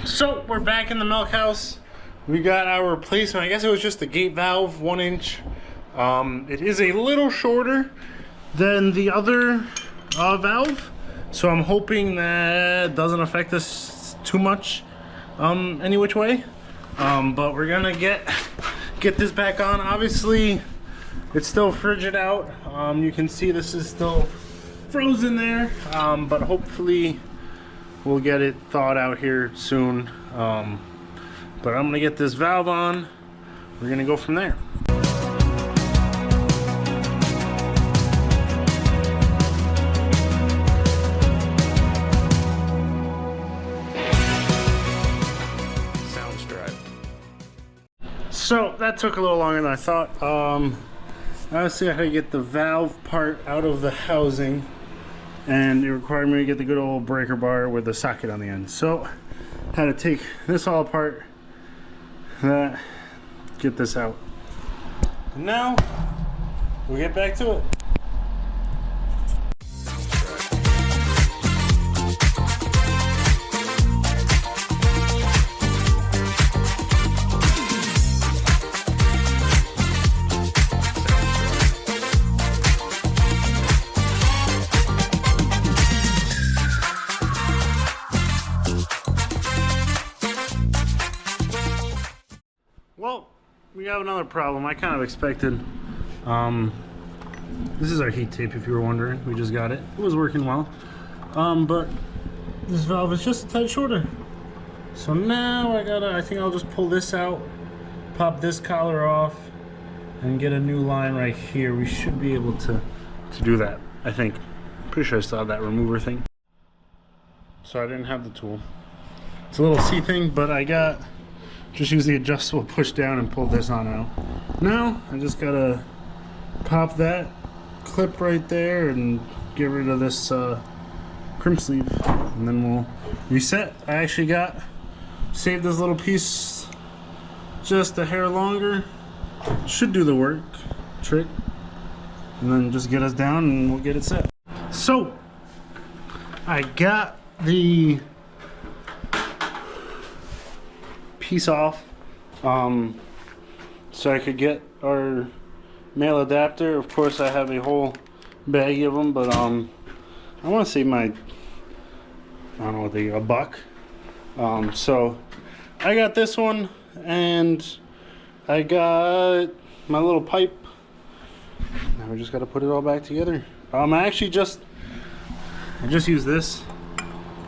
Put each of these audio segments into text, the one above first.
So we're back in the milk house. We got our replacement. I guess it was just the gate valve, 1 inch. It is a little shorter than the other valve, so I'm hoping that doesn't affect us too much any which way. But we're gonna get this back on. Obviously it's still frigid out. You can see this is still frozen there, but hopefully we'll get it thawed out here soon. But I'm gonna get this valve on. We're gonna go from there. Sounds dry. So that took a little longer than I thought. Obviously I had to get the valve part out of the housing, and it required me to get the good old breaker bar with the socket on the end. So I had to take this all apart, get this out. And now we'll get back to it. Well, we have another problem. I kind of expected. This is our heat tape, if you were wondering. We just got it. It was working well. But this valve is just a touch shorter. So now I think I'll just pull this out, pop this collar off, and get a new line right here. We should be able to do that, I think. Pretty sure I still have that remover thing. So I didn't have the tool. It's a little C thing, but I just use the adjustable push down and pull this on out. Now I just gotta pop that clip right there and get rid of this crimp sleeve, and then we'll reset. I actually saved this little piece just a hair longer. Should do the trick, and then just get us down and we'll get it set. So I got the piece off so I could get our male adapter. Of course I have a whole bag of them, but I want to save my, I don't know what they, a buck. So I got this one, and I got my little pipe. Now we just got to put it all back together. I just use this.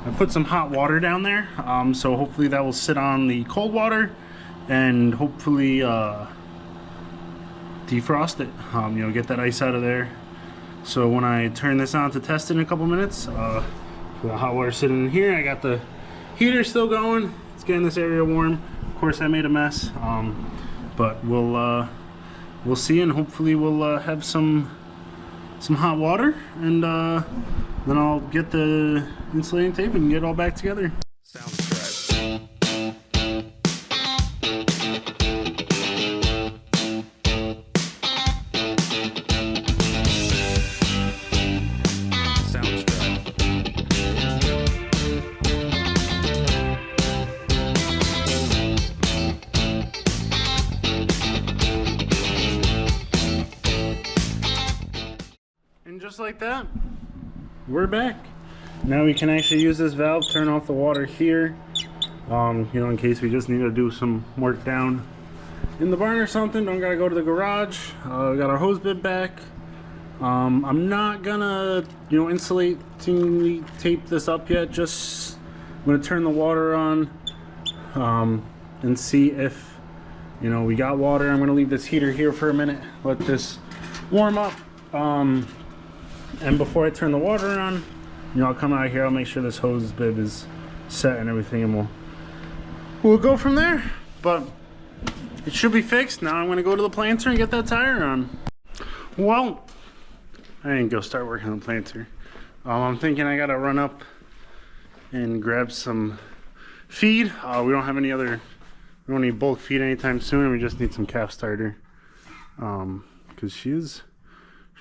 I put some hot water down there, so hopefully that will sit on the cold water and hopefully defrost it, you know, get that ice out of there. So when I turn this on to test it in a couple minutes, the hot water sitting in here, I got the heater still going. It's getting this area warm. Of course I made a mess, but we'll see, and hopefully we'll have some hot water, and then I'll get the insulating tape and get it all back together. Sounds dry. Sounds dry. And just like that, we're back. Now we can actually use this valve, turn off the water here, you know, in case we just need to do some work down in the barn or something. Don't gotta go to the garage. We got our hose bib back. I'm not gonna, you know, insulating tape this up yet. Just I'm gonna turn the water on and see if, you know, we got water. I'm gonna leave this heater here for a minute, let this warm up. And before I turn the water on, you know, I'll come out here, I'll make sure this hose bib is set and everything, and we'll go from there. But it should be fixed. Now I'm gonna go to the planter and get that tire on. Well, I didn't go start working on the planter. I'm thinking I gotta run up and grab some feed. We don't have any other, we don't need bulk feed anytime soon, and we just need some calf starter. Because she's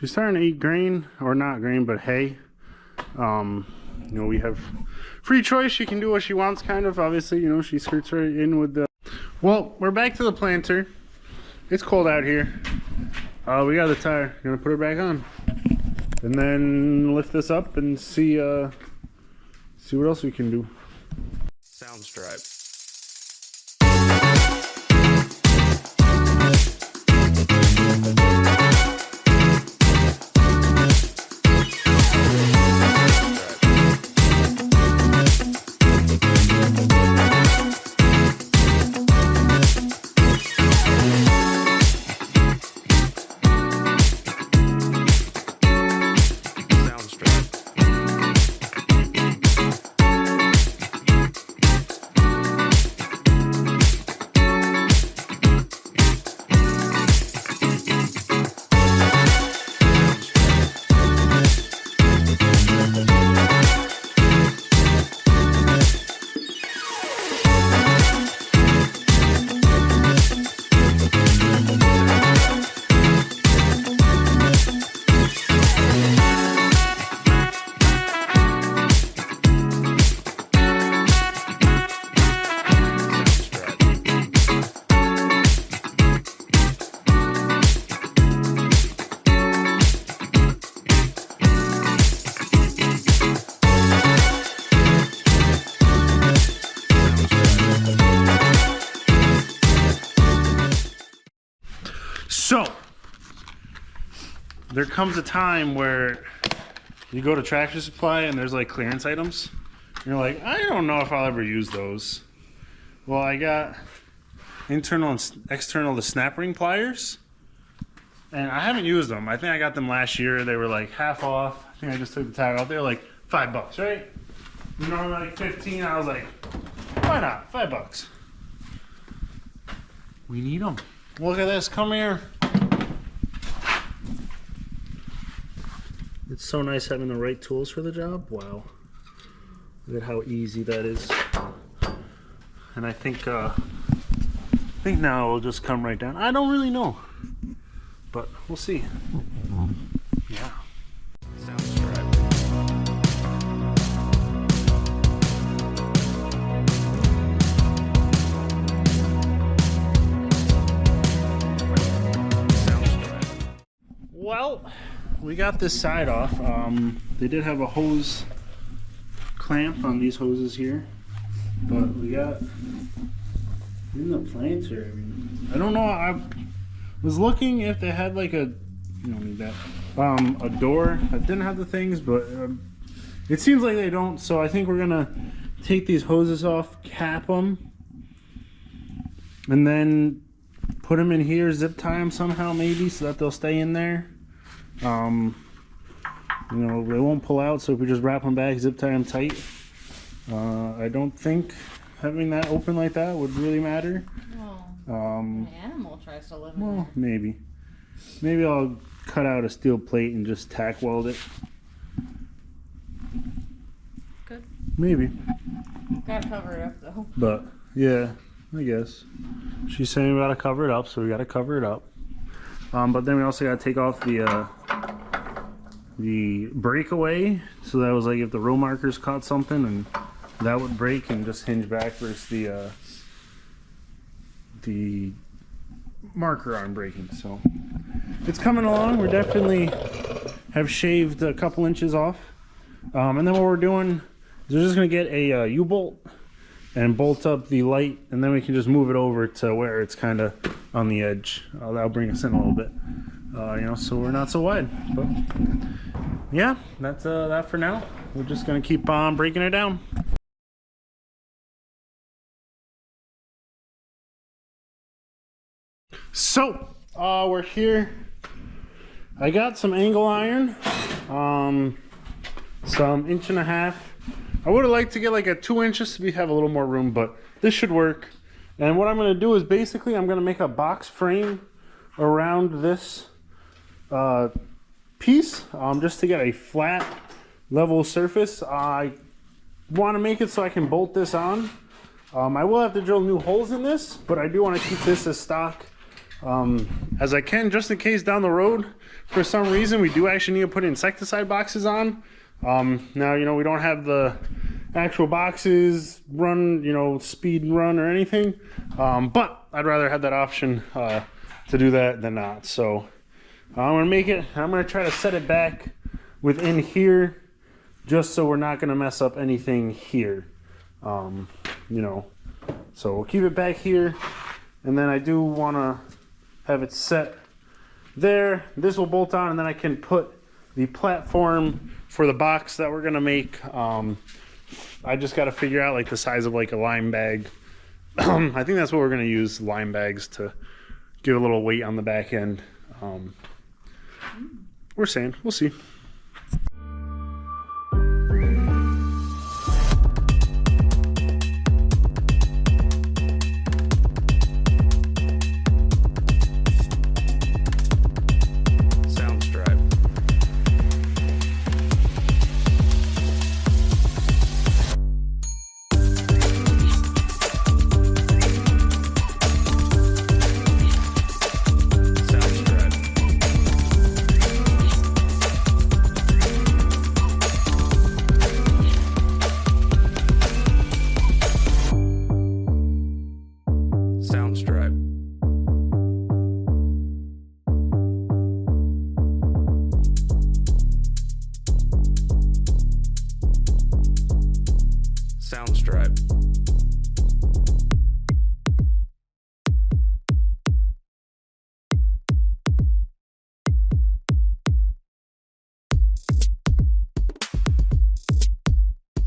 starting to eat grain, or not grain, but hay. you know, we have free choice. She can do what she wants, kind of. Obviously, you know, she skirts right in with the... Well, we're back to the planter. It's cold out here. We got the tire. Gonna put her back on. And then lift this up and see what else we can do. Sound stripe. So, there comes a time where you go to Tractor Supply and there's like clearance items. And you're like, I don't know if I'll ever use those. Well, I got internal and external the snap ring pliers. And I haven't used them. I think I got them last year. They were like half off. I think I just took the tag off. They were like $5, right? Normally like 15. I was like, why not? $5. We need them. Look at this. Come here. It's so nice having the right tools for the job. Wow. Look at how easy that is. And I think now it'll just come right down. I don't really know, but we'll see. Yeah. Sound stripe. Well, we got this side off. They did have a hose clamp on these hoses here, but we got in the planter. I mean, I don't know. I was looking if they had like a, you don't need that, a door that didn't have the things, but it seems like they don't. So I think we're gonna take these hoses off, cap them, and then put them in here, zip tie them somehow maybe so that they'll stay in there. You know, they won't pull out, so if we just wrap them back, zip tie them tight. I don't think having that open like that would really matter. Well, an animal tries to live in Well, there. maybe I'll cut out a steel plate and just tack weld it. Good. Maybe. Gotta cover it up though. But yeah, I guess she's saying we gotta cover it up, so we gotta cover it up. But then we also gotta take off the breakaway, so that was like if the row markers caught something and that would break and just hinge back versus the marker arm breaking. So it's coming along. We're definitely have shaved a couple inches off, and then what we're doing is we're just gonna get a U-bolt and bolt up the light, and then we can just move it over to where it's kind of on the edge. That'll bring us in a little bit, you know, so we're not so wide. But yeah, that's that for now. We're just gonna keep on breaking it down. So we're here. I got some angle iron, some 1.5 inches. I would have liked to get like a 2 inches so we have a little more room, but this should work. And what I'm going to do is basically I'm going to make a box frame around this piece, just to get a flat level surface. I want to make it so I can bolt this on. I will have to drill new holes in this, but I do want to keep this as stock as I can, just in case down the road for some reason we do actually need to put insecticide boxes on. Now, you know, we don't have the actual boxes run, you know, speed run or anything, but I'd rather have that option to do that than not. So I'm gonna make it, I'm gonna try to set it back within here just so we're not gonna mess up anything here. You know, so we'll keep it back here, and then I do want to have it set there. This will bolt on, and then I can put the platform for the box that we're gonna make. I just got to figure out like the size of like a lime bag. I think that's what we're gonna use, lime bags, to give a little weight on the back end. We're saying, we'll see. Soundstripe.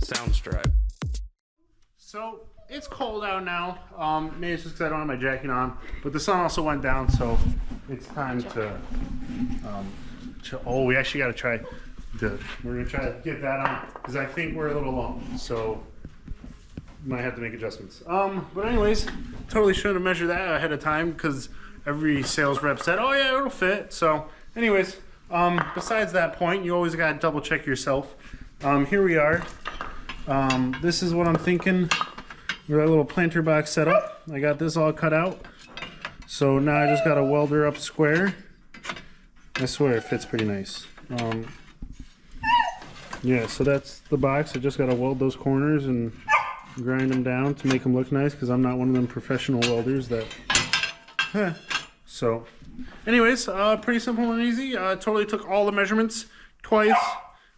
Soundstripe. So it's cold out now. Maybe it's just because I don't have my jacket on, but the sun also went down, so it's time to. Oh, we actually got to try. We're gonna try to get that on because I think we're a little long, so might have to make adjustments. But anyways, totally should have measured that ahead of time because every sales rep said, "Oh yeah, it'll fit." So, anyways, besides that point, you always gotta double check yourself. Here we are. This is what I'm thinking. With that little planter box set up, I got this all cut out. So now I just got to weld her up square. I swear it fits pretty nice. Yeah, so that's the box. I just got to weld those corners and grind them down to make them look nice because I'm not one of them professional welders that... So, anyways, pretty simple and easy. Totally took all the measurements twice.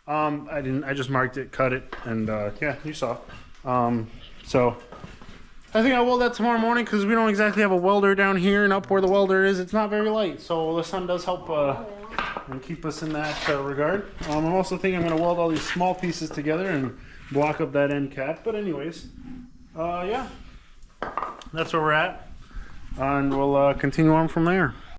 I just marked it, cut it, and yeah, you saw. So I think I'll weld that tomorrow morning because we don't exactly have a welder down here, and up where the welder is, it's not very light. So the sun does help and keep us in that regard. I'm also thinking I'm going to weld all these small pieces together and block up that end cap. But anyways, yeah, that's where we're at, and we'll continue on from there.